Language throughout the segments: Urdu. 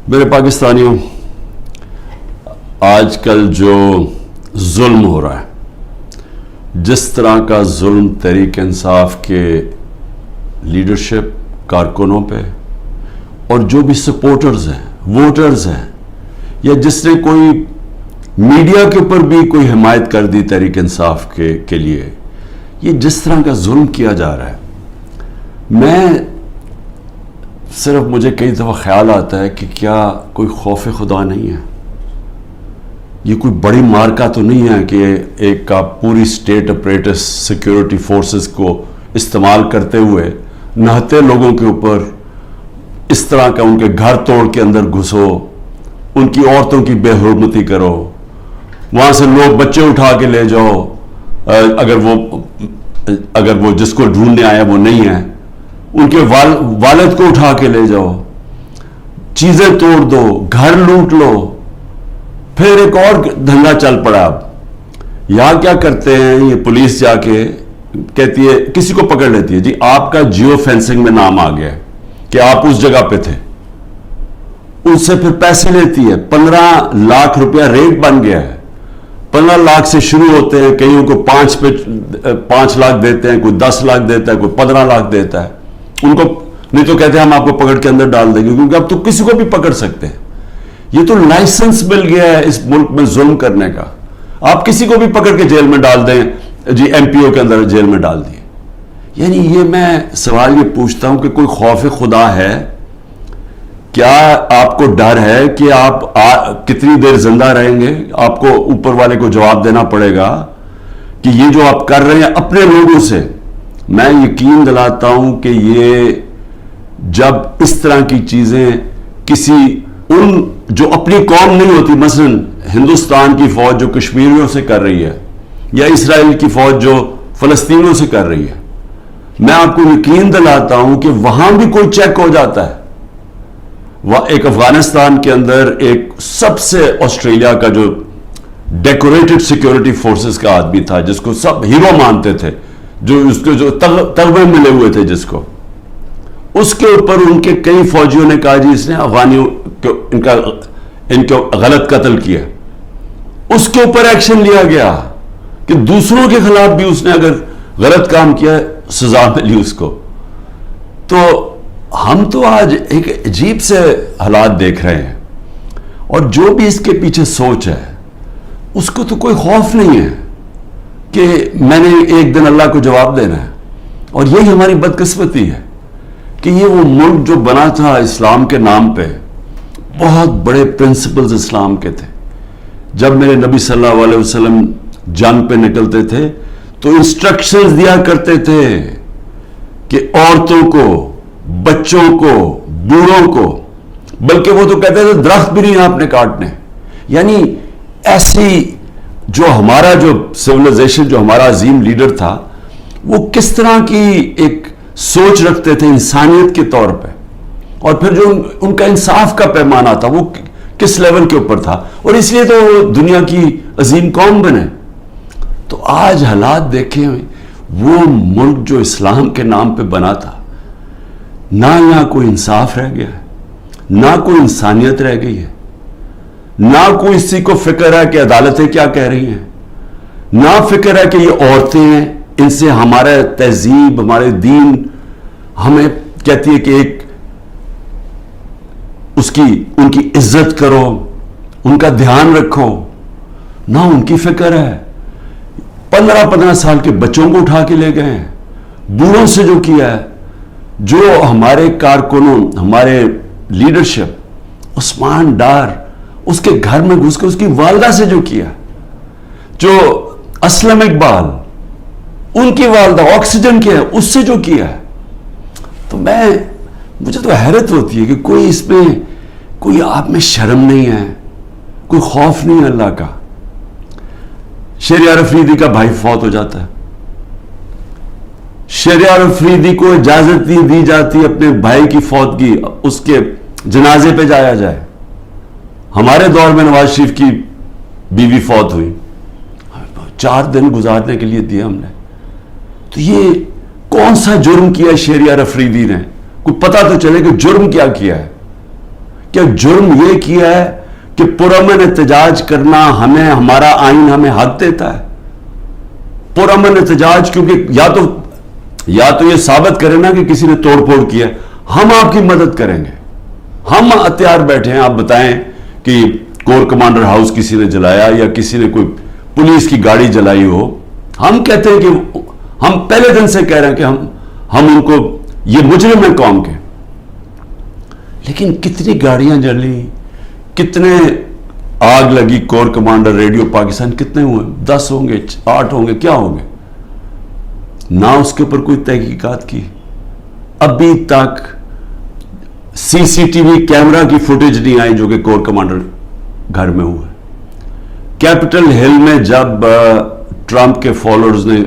میرے پاکستانیوں، آج کل جو ظلم ہو رہا ہے، جس طرح کا ظلم تحریک انصاف کے لیڈرشپ کارکنوں پہ اور جو بھی سپورٹرز ہیں، ووٹرز ہیں، یا جس نے کوئی میڈیا کے اوپر بھی کوئی حمایت کر دی تحریک انصاف کے لیے، یہ جس طرح کا ظلم کیا جا رہا ہے، صرف مجھے کئی دفعہ خیال آتا ہے کہ کیا کوئی خوف خدا نہیں ہے؟ یہ کوئی بڑی مارکا تو نہیں ہے کہ ایک کا پوری اسٹیٹ اپریٹس سیکیورٹی فورسز کو استعمال کرتے ہوئے نہتے لوگوں کے اوپر اس طرح کا ان کے گھر توڑ کے اندر گھسو، ان کی عورتوں کی بے حرمتی کرو، وہاں سے لوگ بچے اٹھا کے لے جاؤ، اگر وہ جس کو ڈھونڈنے آیا وہ نہیں ہے، ان کے والد کو اٹھا کے لے جاؤ، چیزیں توڑ دو، گھر لوٹ لو، پھر ایک اور دھندا چل پڑا۔ اب یہاں کیا کرتے ہیں، یہ پولیس جا کے کہتی ہے، کسی کو پکڑ لیتی ہے، جی آپ کا جیو فینسنگ میں نام آ گیا ہے کہ آپ اس جگہ پہ تھے، ان سے پھر پیسے لیتی ہے، 15 لاکھ روپیہ ریٹ بن گیا ہے، 15 لاکھ سے شروع ہوتے ہیں، کئیوں کو 5 لاکھ دیتے ہیں، کوئی 10 لاکھ دیتا ہے، کوئی 15 لاکھ دیتا ہے، ان کو نہیں تو کہتے ہیں ہم آپ کو پکڑ کے اندر ڈال دیں گے، کیونکہ اب تو کسی کو بھی پکڑ سکتے ہیں۔ یہ تو لائسنس مل گیا ہے اس ملک میں ظلم کرنے کا، آپ کسی کو بھی پکڑ کے جیل میں ڈال دیں، جی ایم پی او کے اندر جیل میں ڈال دیے۔ یعنی یہ میں سوال یہ پوچھتا ہوں کہ کوئی خوف خدا ہے؟ کیا آپ کو ڈر ہے کہ آپ کتنی دیر زندہ رہیں گے؟ آپ کو اوپر والے کو جواب دینا پڑے گا کہ یہ جو آپ کر رہے ہیں اپنے لوگوں سے، میں یقین دلاتا ہوں کہ یہ جب اس طرح کی چیزیں کسی ان جو اپنی قوم نہیں ہوتی، مثلا ہندوستان کی فوج جو کشمیریوں سے کر رہی ہے، یا اسرائیل کی فوج جو فلسطینیوں سے کر رہی ہے، میں آپ کو یقین دلاتا ہوں کہ وہاں بھی کوئی چیک ہو جاتا ہے۔ ایک افغانستان کے اندر ایک سب سے آسٹریلیا کا جو ڈیکوریٹڈ سیکیورٹی فورسز کا آدمی تھا، جس کو سب ہیرو مانتے تھے، جو اس کے جو تغمے ملے ہوئے تھے، جس کو اس کے اوپر ان کے کئی فوجیوں نے کہا جی اس نے افغانیوں ان کو غلط قتل کیا، اس کے اوپر ایکشن لیا گیا کہ دوسروں کے خلاف بھی اس نے اگر غلط کام کیا سزا ملی اس کو۔ تو ہم تو آج ایک عجیب سے حالات دیکھ رہے ہیں، اور جو بھی اس کے پیچھے سوچ ہے اس کو تو کوئی خوف نہیں ہے کہ میں نے ایک دن اللہ کو جواب دینا ہے۔ اور یہی ہماری بدقسمتی ہے کہ یہ وہ ملک جو بنا تھا اسلام کے نام پہ، بہت بڑے پرنسپلز اسلام کے تھے۔ جب میرے نبی صلی اللہ علیہ وسلم جنگ پہ نکلتے تھے تو انسٹرکشنز دیا کرتے تھے کہ عورتوں کو، بچوں کو، بوڑھوں کو، بلکہ وہ تو کہتے تھے درخت بھی نہیں آپ نے کاٹنے۔ یعنی ایسی جو ہمارا جو سویلائزیشن، جو ہمارا عظیم لیڈر تھا، وہ کس طرح کی ایک سوچ رکھتے تھے انسانیت کے طور پہ، اور پھر جو ان کا انصاف کا پیمانہ تھا وہ کس لیول کے اوپر تھا، اور اس لیے تو دنیا کی عظیم قوم بنے۔ تو آج حالات دیکھیں، وہ ملک جو اسلام کے نام پہ بنا تھا، نہ یہاں کوئی انصاف رہ گیا ہے، نہ کوئی انسانیت رہ گئی ہے، نہ کوئی اسی کو فکر ہے کہ عدالتیں کیا کہہ رہی ہیں، نہ فکر ہے کہ یہ عورتیں ہیں، ان سے ہمارا تہذیب، ہمارے دین ہمیں کہتی ہے کہ ایک ان کی عزت کرو، ان کا دھیان رکھو، نہ ان کی فکر ہے۔ 15 سال کے بچوں کو اٹھا کے لے گئے ہیں، بوڑھوں سے جو کیا ہے، جو ہمارے کارکنوں، ہمارے لیڈرشپ، عثمان ڈار، اس کے گھر میں گھس کے اس کی والدہ سے جو کیا، جو اسلم اقبال، ان کی والدہ آکسیجن کیا ہے، اس سے جو کیا ہے، تو مجھے تو حیرت ہوتی ہے کہ کوئی اس میں کوئی آپ میں شرم نہیں ہے، کوئی خوف نہیں ہے اللہ کا۔ شہریار افریدی کا بھائی فوت ہو جاتا ہے، شہریار افریدی کو اجازت دی جاتی اپنے بھائی کی فوتگی، اس کے جنازے پہ جایا جائے۔ ہمارے دور میں نواز شریف کی بیوی فوت ہوئی، 4 دن گزارنے کے لیے دیا ہم نے۔ تو یہ کون سا جرم کیا شہریار افریدی نے؟ کوئی پتہ تو چلے کہ جرم کیا کیا ہے. کیا جرم یہ کیا ہے کہ پرامن احتجاج کرنا ہمیں ہمارا آئین ہمیں حق دیتا ہے؟ پرامن احتجاج کیونکہ یا تو یہ ثابت کرے نا کہ کسی نے توڑ پھوڑ کیا، ہم آپ کی مدد کریں گے. ہم ہتھیار بیٹھے ہیں، آپ بتائیں کہ کور کمانڈر ہاؤس کسی نے جلایا یا کسی نے کوئی پولیس کی گاڑی جلائی ہو، ہم کہتے ہیں کہ ہم پہلے دن سے کہہ رہے ہیں کہ ہم ان کو، یہ مجرم ہیں قوم کے. لیکن کتنی گاڑیاں جلی، کتنے آگ لگی. کور کمانڈر ریڈیو پاکستان کتنے ہوئے؟ 10 ہوں گے، 8 ہوں گے، کیا ہوں گے؟ نہ اس کے اوپر کوئی تحقیقات کی. ابھی تک سی سی ٹی وی کیمرہ کی فوٹیج نہیں آئی جو کہ کور کمانڈر گھر میں ہوا. کیپٹل ہل میں جب ٹرمپ کے فالوورز نے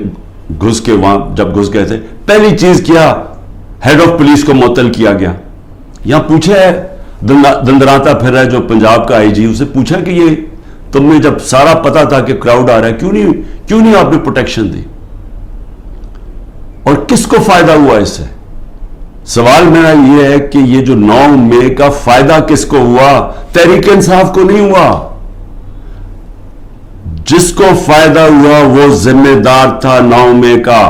گھس کے وہاں جب گھس گئے تھے، پہلی چیز کیا، ہیڈ آف پولیس کو معطل کیا گیا. یہاں پوچھا ہے دندراتا پھر رہا ہے جو پنجاب کا آئی جی، اسے پوچھا کہ یہ تم نے جب سارا پتا تھا کہ کراؤڈ آ رہا ہے کیوں نہیں آپ نے پروٹیکشن دی، اور کس کو فائدہ ہوا اس سے؟ سوال میرا یہ ہے کہ یہ جو 9 مئی کا فائدہ کس کو ہوا؟ تحریک انصاف کو نہیں ہوا. جس کو فائدہ ہوا وہ ذمہ دار تھا 9 مئی کا.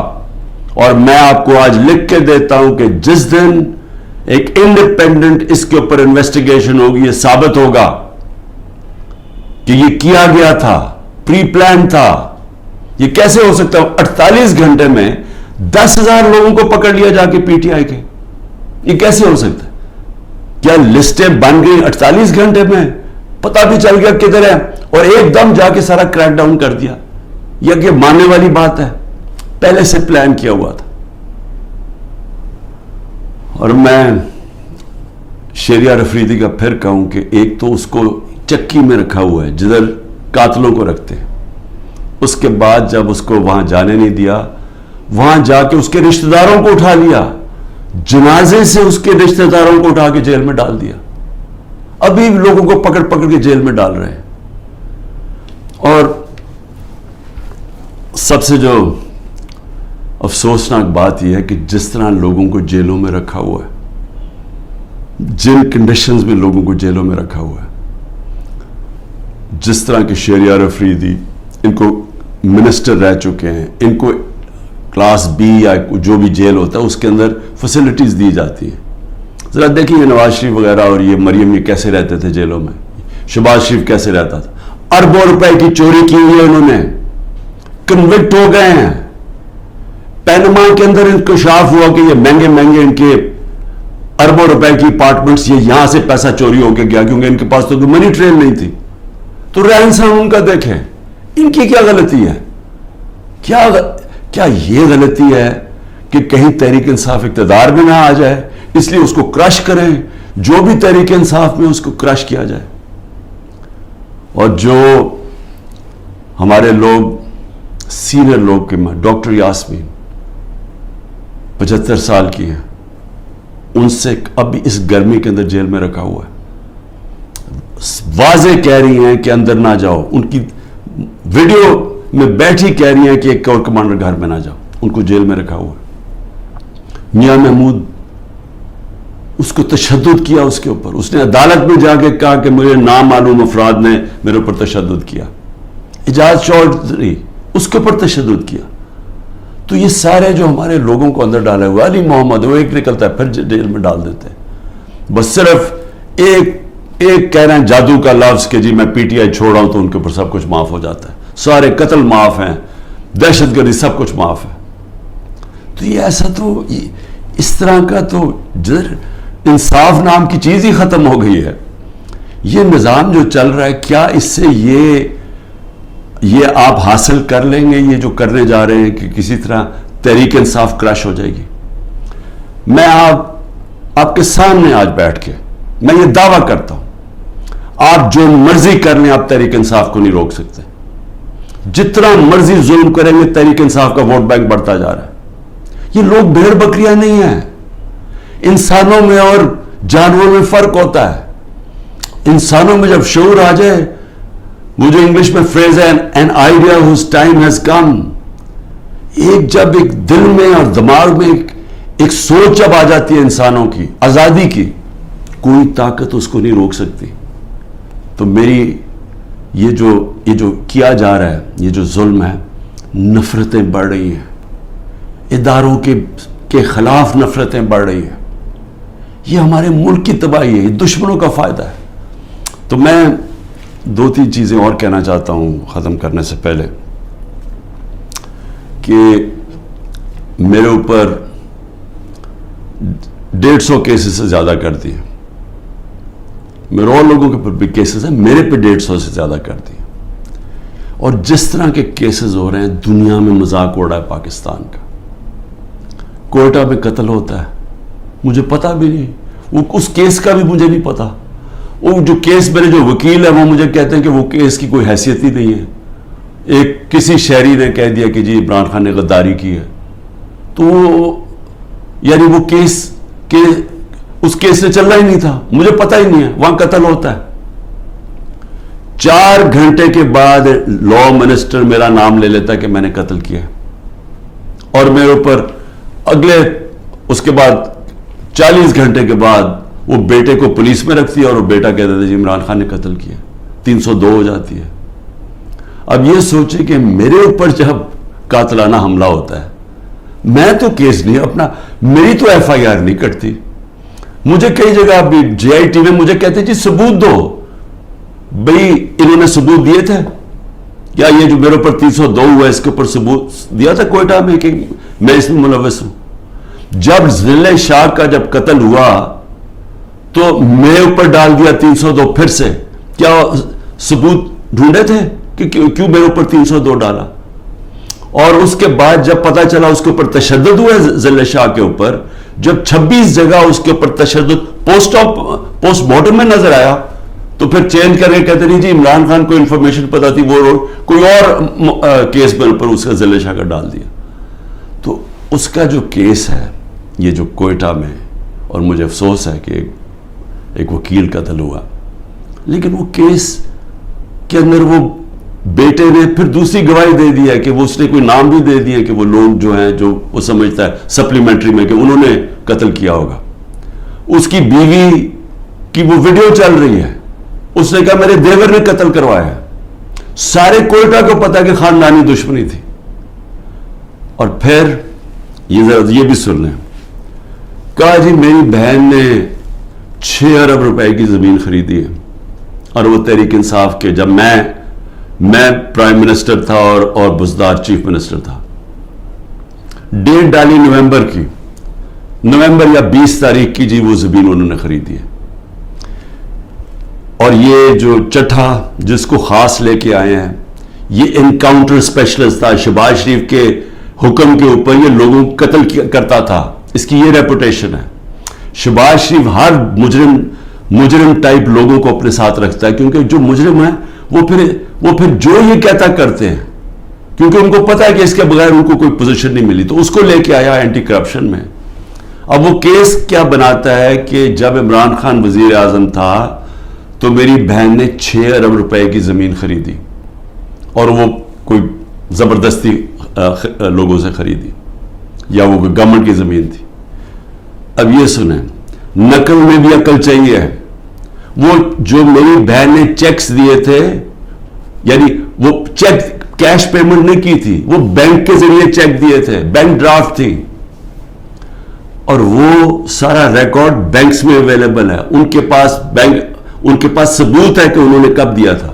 اور میں آپ کو آج لکھ کے دیتا ہوں کہ جس دن ایک انڈیپینڈنٹ اس کے اوپر انویسٹیگیشن ہوگی، یہ ثابت ہوگا کہ یہ کیا گیا تھا، پری پلان تھا. یہ کیسے ہو سکتا ہے 48 گھنٹے میں 10,000 لوگوں کو پکڑ لیا جا کے پی ٹی آئی کے؟ یہ کیسے ہو سکتا ہے؟ کیا لسٹیں بن گئی 48 گھنٹے میں؟ پتہ بھی چل گیا کدھر ہے، اور ایک دم جا کے سارا کریک ڈاؤن کر دیا؟ یہ کہ ماننے والی بات ہے؟ پہلے سے پلان کیا ہوا تھا. اور میں شہریار افریدی کا پھر کہوں کہ ایک تو اس کو چکی میں رکھا ہوا ہے جدھر قاتلوں کو رکھتے ہیں، اس کے بعد جب اس کو وہاں جانے نہیں دیا، وہاں جا کے اس کے رشتہ داروں کو اٹھا لیا، جنازے سے اس کے رشتہ داروں کو اٹھا کے جیل میں ڈال دیا. ابھی لوگوں کو پکڑ کے جیل میں ڈال رہے ہیں. اور سب سے جو افسوسناک بات یہ ہے کہ جس طرح لوگوں کو جیلوں میں رکھا ہوا ہے، جن کنڈیشنز میں لوگوں کو جیلوں میں رکھا ہوا ہے، جس طرح کے شہریار افریدی، ان کو منسٹر رہ چکے ہیں، ان کو کلاس بی یا جو بھی جیل ہوتا ہے اس کے اندر فیسلٹیز دی جاتی ہیں. ذرا دیکھیے نواز شریف وغیرہ اور یہ مریم یہ کیسے رہتے تھے جیلوں میں، شہباز شریف کیسے رہتا تھا. اربوں روپے کی چوری کی ہوئی ہے، انہوں نے کنوکٹ ہو گئے ہیں. پینما کے اندر انکشاف ہوا کہ یہ مہنگے ان کے اربوں روپے کی اپارٹمنٹس، یہ یہاں سے پیسہ چوری ہو کے گیا کیونکہ ان کے پاس تو منی ٹرین نہیں تھی. تو رہن سہن ان کا دیکھیں، ان کی کیا غلطی ہے؟ کیا یہ غلطی ہے کہ کہیں تحریک انصاف اقتدار میں نہ آ جائے اس لیے اس کو کرش کریں؟ جو بھی تحریک انصاف میں اس کو کرش کیا جائے. اور جو ہمارے لوگ سینئر لوگ کے ڈاکٹر یاسمین 75 سال کی ہیں، ان سے اب اس گرمی کے اندر جیل میں رکھا ہوا ہے. واضح کہہ رہی ہیں کہ اندر نہ جاؤ، ان کی ویڈیو میں بیٹھی کہہ رہی ہیں کہ ایک کور کمانڈر گھر میں نہ جاؤ، ان کو جیل میں رکھا ہوا ہے. میاں محمود، اس کو تشدد کیا اس کے اوپر، اس نے عدالت میں جا کے کہا کہ مجھے نامعلوم افراد نے میرے اوپر تشدد کیا. اعجاز چودھری، اس کے اوپر تشدد کیا. تو یہ سارے جو ہمارے لوگوں کو اندر ڈالے ہوئے، علی محمد وہ ایک نکلتا ہے پھر جیل میں ڈال دیتے ہیں. بس صرف ایک کہہ رہے ہیں جادو کا لفظ کہ جی میں پی ٹی آئی چھوڑ رہا ہوں تو ان کے اوپر سب کچھ معاف ہو جاتا ہے، سارے قتل معاف ہیں، دہشت گردی سب کچھ معاف ہے. تو یہ ایسا تو اس طرح کا تو جدھر انصاف نام کی چیز ہی ختم ہو گئی ہے. یہ نظام جو چل رہا ہے، کیا اس سے یہ آپ حاصل کر لیں گے یہ جو کرنے جا رہے ہیں کہ کسی طرح تحریک انصاف کرش ہو جائے گی؟ میں آپ کے سامنے آج بیٹھ کے میں یہ دعویٰ کرتا ہوں، آپ جو مرضی کر لیں آپ تحریک انصاف کو نہیں روک سکتے. جتنا مرضی ظلم کریں گے تحریک انصاف کا ووٹ بینک بڑھتا جا رہا ہے. یہ لوگ بھیڑ بکریاں نہیں ہیں. انسانوں میں اور جانوروں میں فرق ہوتا ہے. انسانوں میں جب شعور آ جائے، وہ جو انگلش میں فریز ہے an idea whose time has come، جب ایک دل میں اور دماغ میں ایک سوچ جب آ جاتی ہے انسانوں کی آزادی کی, کوئی طاقت اس کو نہیں روک سکتی. تو میری یہ جو کیا جا رہا ہے, یہ جو ظلم ہے, نفرتیں بڑھ رہی ہیں, اداروں کے خلاف نفرتیں بڑھ رہی ہیں, یہ ہمارے ملک کی تباہی ہے, یہ دشمنوں کا فائدہ ہے. تو میں 2-3 چیزیں اور کہنا چاہتا ہوں ختم کرنے سے پہلے, کہ میرے اوپر 150 کیسز سے زیادہ کر دیے, میرے اور لوگوں کے اوپر بھی کیسز ہیں, میرے پہ 150 سے زیادہ کر دیے. اور جس طرح کے کیسز ہو رہے ہیں, دنیا میں مذاق اڑا ہے پاکستان کا. کوئٹہ میں قتل ہوتا ہے, مجھے پتا بھی نہیں, وہ اس کیس کا بھی مجھے نہیں پتا. وہ جو کیس میرے جو وکیل ہے وہ مجھے کہتے ہیں کہ وہ کیس کی کوئی حیثیت ہی نہیں ہے. ایک کسی شہری نے کہہ دیا کہ جی عمران خان نے غداری کی ہے, تو یعنی وہ کیس اس کیس سے چلنا ہی نہیں تھا, مجھے پتا ہی نہیں ہے, وہاں قتل ہوتا ہے. 4 گھنٹے کے بعد لا منسٹر میرا نام لے لیتا کہ میں نے قتل کیا, اور میرے اوپر اگلے اس کے بعد 40 گھنٹے کے بعد وہ بیٹے کو پولیس میں رکھتی ہے, اور وہ بیٹا کہتا تھا جی عمران خان نے قتل کیا. 302 ہو جاتی ہے. اب یہ سوچے کہ میرے اوپر جب قاتلانہ حملہ ہوتا ہے, میں تو کیس نہیں اپنا, میری تو FIR نہیں کٹتی. مجھے کئی جگہ ابھی JIT میں مجھے کہتے جی ثبوت دو. بھئی انہوں نے ثبوت دیے تھے کیا؟ یہ جو میرے اوپر 302 ہوا ہے اس کے اوپر ثبوت دیا تھا کوئٹہ میں کہ میں اس میں ملوث ہوں؟ جب ضلع شاہ کا جب قتل ہوا تو میرے اوپر ڈال دیا 302 پھر سے. کیا ثبوت ڈھونڈے تھے کہ کیوں میرے اوپر 302 ڈالا؟ اور اس کے بعد جب پتا چلا اس کے اوپر تشدد ہوا ہے ضلع شاہ کے اوپر, جب 26 جگہ اس کے اوپر تشدد پوسٹ مارٹم میں نظر آیا, تو پھر چینج کر کے کہتے نہیں جی عمران خان کو انفارمیشن پتا تھی, وہ کوئی اور کیس میں اوپر اس کا ضلع شاہ کا ڈال دیا. تو اس کا جو کیس ہے یہ جو کوئٹہ میں, اور مجھے افسوس ہے کہ ایک وکیل قتل ہوا, لیکن وہ کیس کے اندر وہ بیٹے نے پھر دوسری گواہی دے دیا کہ وہ اس نے کوئی نام بھی دے دیا کہ وہ لوگ جو ہیں جو وہ سمجھتا ہے سپلیمنٹری میں کہ انہوں نے قتل کیا ہوگا. اس کی بیوی کی وہ ویڈیو چل رہی ہے, اس نے کہا میرے دیور نے قتل کروایا ہے. سارے کوئٹہ کو پتا کہ خاندانی دشمنی تھی. اور پھر یہ بھی سن لیں, کہا جی میری بہن نے 6 ارب روپے کی زمین خریدی ہے, اور وہ تحریک انصاف کے, جب میں پرائم منسٹر تھا اور بزدار چیف منسٹر تھا. ڈیٹ ڈالی نومبر کی, نومبر یا 20 تاریخ کی جی وہ زمین انہوں نے خریدی ہے. اور یہ جو چٹھا جس کو خاص لے کے آئے ہیں, یہ انکاؤنٹر اسپیشلسٹ تھا, شہباز شریف کے حکم کے اوپر یہ لوگوں کو قتل کرتا تھا, اس کی یہ ریپوٹیشن ہے. شہباز شریف ہر مجرم ٹائپ لوگوں کو اپنے ساتھ رکھتا ہے, کیونکہ جو مجرم ہیں وہ پھر جو یہ کہتا کرتے ہیں, کیونکہ ان کو پتا ہے کہ اس کے بغیر ان کو کوئی پوزیشن نہیں ملی. تو اس کو لے کے آیا اینٹی کرپشن میں. اب وہ کیس کیا بناتا ہے کہ جب عمران خان وزیر اعظم تھا تو میری بہن نے 6 ارب روپے کی زمین خریدی, اور وہ کوئی زبردستی لوگوں سے خریدی, یا وہ کوئی گورنمنٹ کی زمین تھی. اب یہ سنیں, نقل میں بھی عقل چاہیے. وہ جو میری بہن نے چیکس دیے تھے, یعنی وہ چیک کیش پیمنٹ نہیں کی تھی, وہ بینک کے ذریعے چیک دیے تھے, بینک ڈرافٹ تھی, اور وہ سارا ریکارڈ بینکس میں اویلیبل ہے. ان کے پاس ثبوت ہے کہ انہوں نے کب دیا تھا.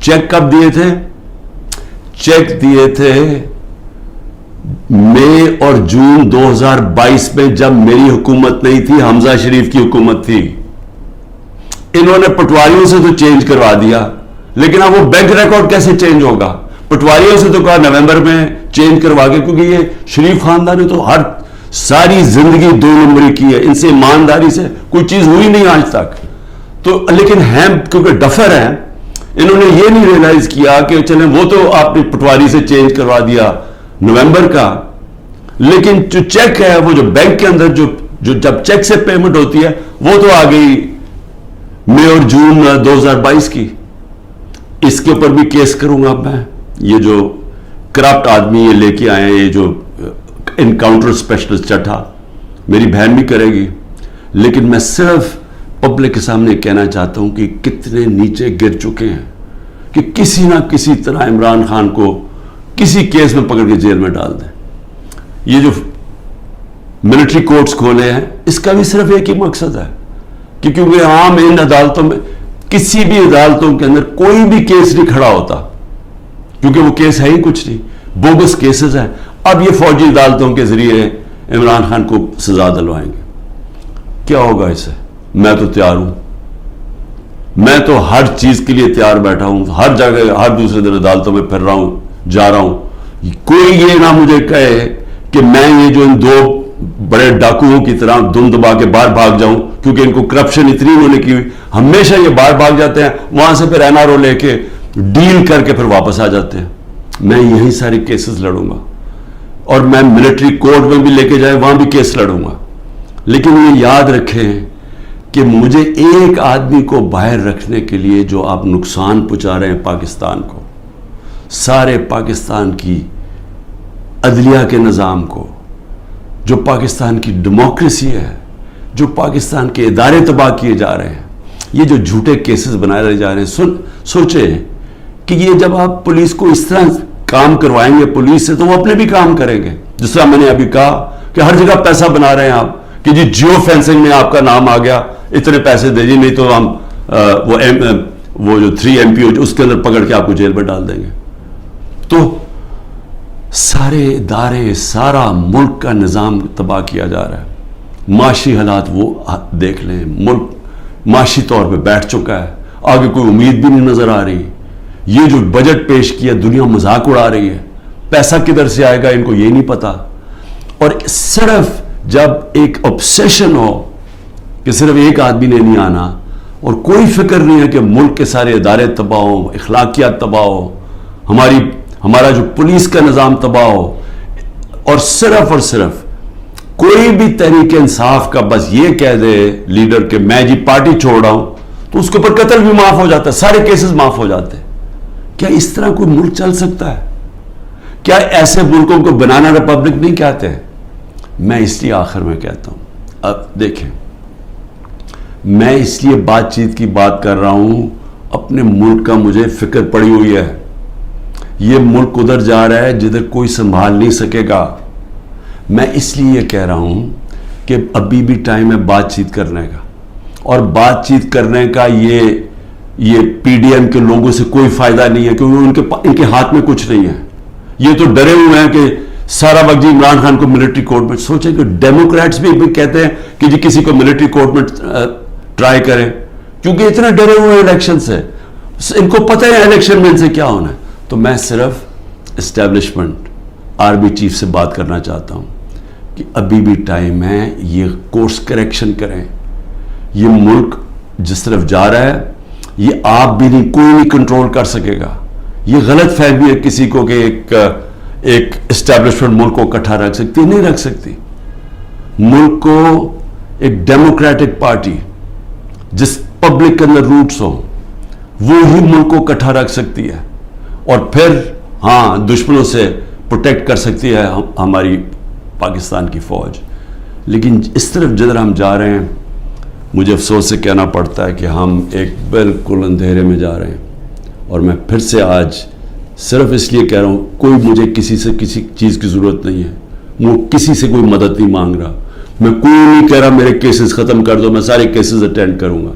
چیک کب دیے تھے؟ چیک دیے تھے مئی اور جون 2022 میں, جب میری حکومت نہیں تھی, حمزہ شریف کی حکومت تھی. انہوں نے پٹواریوں سے تو چینج کروا دیا, لیکن اب وہ بینک ریکارڈ کیسے چینج ہوگا؟ پٹواریوں سے تو کہا نومبر میں چینج کروا کے, کیونکہ یہ شریف خاندان نے تو ساری زندگی 2 نمبری کی ہے, ان سے ایمانداری سے کوئی چیز ہوئی نہیں آج تک. تو لیکن ہیں کیونکہ ڈفر ہیں, انہوں نے یہ نہیں ریلائز کیا کہ چلیں وہ تو آپ نے پٹواری سے چینج کروا دیا نومبر کا, لیکن جو چیک ہے وہ جو بینک کے اندر جو جب چیک سے پیمنٹ ہوتی ہے وہ تو آ گئی مئی اور جون 2022 کی. اس کے اوپر بھی کیس کروں گا میں. یہ جو کرپٹ آدمی یہ لے کے آئے ہیں, یہ جو انکاؤنٹر اسپیشلسٹ چٹھا, میری بہن بھی کرے گی، لیکن میں صرف پبلک کے سامنے کہنا چاہتا ہوں کہ کتنے نیچے گر چکے ہیں کہ کسی نہ کسی طرح عمران خان کو کسی کیس میں پکڑ کے جیل میں ڈال دیں۔ یہ جو ملٹری کورٹس کھولے ہیں، اس کا بھی صرف ایک ہی مقصد ہے کہ کیونکہ عام ان عدالتوں میں، کسی بھی عدالتوں کے اندر کوئی بھی کیس نہیں کھڑا ہوتا، کیونکہ وہ کیس ہے ہی کچھ نہیں، بوگس کیسز ہیں۔ اب یہ فوجی عدالتوں کے ذریعے عمران خان کو سزا دلوائیں گے۔ کیا ہوگا اس سے؟ میں تو تیار ہوں، میں تو ہر چیز کے لیے تیار بیٹھا ہوں، ہر جگہ ہر دوسرے دن عدالتوں میں پھر رہا ہوں، جا رہا ہوں۔ کوئی یہ نہ مجھے کہے کہ میں یہ جو ان دو بڑے ڈاکوؤں کی طرح دم دبا کے باہر بھاگ جاؤں، کیونکہ ان کو کرپشن اتنی انہوں نے کی ہوئی، ہمیشہ یہ باہر بھاگ جاتے ہیں، وہاں سے پھر NRO لے کے ڈیل کر کے پھر واپس آ جاتے ہیں۔ میں یہی سارے کیسز لڑوں گا، اور میں ملٹری کورٹ میں بھی لے کے جائے وہاں بھی کیس لڑوں گا۔ لیکن یہ یاد رکھیں کہ مجھے ایک آدمی کو باہر رکھنے کے لیے جو آپ نقصان پہنچا رہے ہیں پاکستان کو، سارے پاکستان کی عدلیہ کے نظام کو، جو پاکستان کی ڈیموکریسی ہے، جو پاکستان کے ادارے تباہ کیے جا رہے ہیں، یہ جو جھوٹے کیسز بنائے جا رہے ہیں، سوچیں کہ یہ جب آپ پولیس کو اس طرح کام کروائیں گے پولیس سے، تو وہ اپنے بھی کام کریں گے۔ جس طرح میں نے ابھی کہا کہ ہر جگہ پیسہ بنا رہے ہیں آپ کہ جی جیو فینسنگ میں آپ کا نام آ گیا، اتنے پیسے دے جی، نہیں تو ہم وہ جو 3 MP اس کے اندر پکڑ کے آپ کو جیل میں ڈال دیں گے۔ تو سارے ادارے، سارا ملک کا نظام تباہ کیا جا رہا ہے۔ معاشی حالات وہ دیکھ لیں، ملک معاشی طور پہ بیٹھ چکا ہے، آگے کوئی امید بھی نہیں نظر آ رہی۔ یہ جو بجٹ پیش کیا، دنیا مذاق اڑا رہی ہے، پیسہ کدھر سے آئے گا ان کو یہ نہیں پتا۔ اور صرف جب ایک obsession ہو کہ صرف ایک آدمی نے نہیں آنا، اور کوئی فکر نہیں ہے کہ ملک کے سارے ادارے تباہ ہو، اخلاقیات تباہ ہو، ہمارا جو پولیس کا نظام تباہ ہو، اور صرف کوئی بھی تحریک انصاف کا بس یہ کہہ دے لیڈر کہ میں جی پارٹی چھوڑ رہا ہوں، تو اس کے اوپر قتل بھی معاف ہو جاتا ہے، سارے کیسز معاف ہو جاتے ہیں۔ کیا اس طرح کوئی ملک چل سکتا ہے؟ کیا ایسے ملکوں کو بنانا ریپبلک نہیں کہتے ہیں؟ میں اس لیے آخر میں کہتا ہوں، اب دیکھیں، میں اس لیے بات چیت کی بات کر رہا ہوں، اپنے ملک کا مجھے فکر پڑی ہوئی ہے۔ یہ ملک ادھر جا رہا ہے جدھر کوئی سنبھال نہیں سکے گا۔ میں اس لیے یہ کہہ رہا ہوں کہ ابھی بھی ٹائم ہے بات چیت کرنے کا، اور بات چیت کرنے کا یہ PDM کے لوگوں سے کوئی فائدہ نہیں ہے، کیونکہ ان کے ہاتھ میں کچھ نہیں ہے۔ یہ تو ڈرے ہوئے ہیں کہ سارا وقت جی عمران خان کو ملٹری کورٹ میں، سوچیں کہ ڈیموکریٹس بھی کہتے ہیں کہ جی کسی کو ملٹری کورٹ میں ٹرائی کریں، کیونکہ اتنا ڈرے ہوئے ہیں الیکشن سے، ان کو پتہ ہے الیکشن میں ان سے کیا ہونا ہے۔ تو میں صرف اسٹیبلشمنٹ آرمی چیف سے بات کرنا چاہتا ہوں کہ ابھی بھی ٹائم ہے، یہ کورس کریکشن کریں۔ یہ ملک جس طرف جا رہا ہے، یہ آپ بھی نہیں، کوئی نہیں کنٹرول کر سکے گا۔ یہ غلط فہمی ہے کسی کو کہ ایک اسٹیبلشمنٹ ملک کو اکٹھا رکھ سکتی، نہیں رکھ سکتی۔ ملک کو ایک ڈیموکریٹک پارٹی جس پبلک کے اندر روٹس ہوں، وہ ہی ملک کو اکٹھا رکھ سکتی ہے، اور پھر ہاں دشمنوں سے پروٹیکٹ کر سکتی ہے ہماری پاکستان کی فوج۔ لیکن اس طرف جدھر ہم جا رہے ہیں، مجھے افسوس سے کہنا پڑتا ہے کہ ہم ایک بالکل اندھیرے میں جا رہے ہیں۔ اور میں پھر سے آج صرف اس لیے کہہ رہا ہوں، کوئی مجھے کسی سے کسی چیز کی ضرورت نہیں ہے، میں کسی سے کوئی مدد نہیں مانگ رہا، میں کوئی نہیں کہہ رہا میرے کیسز ختم کر دو، میں سارے کیسز اٹینڈ کروں گا۔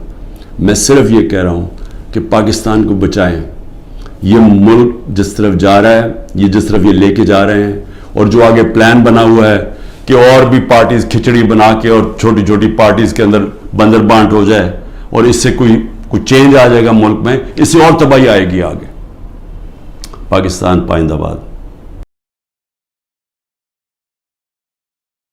میں صرف یہ کہہ رہا ہوں کہ پاکستان کو بچائیں۔ یہ ملک جس طرف جا رہا ہے، یہ جس طرف یہ لے کے جا رہے ہیں، اور جو آگے پلان بنا ہوا ہے کہ اور بھی پارٹیز کھچڑی بنا کے اور چھوٹی چھوٹی پارٹیز کے اندر بندر بانٹ ہو جائے، اور اس سے کوئی چینج آ جائے گا ملک میں، اس سے اور تباہی آئے گی آگے۔ پاکستان پائندہ باد۔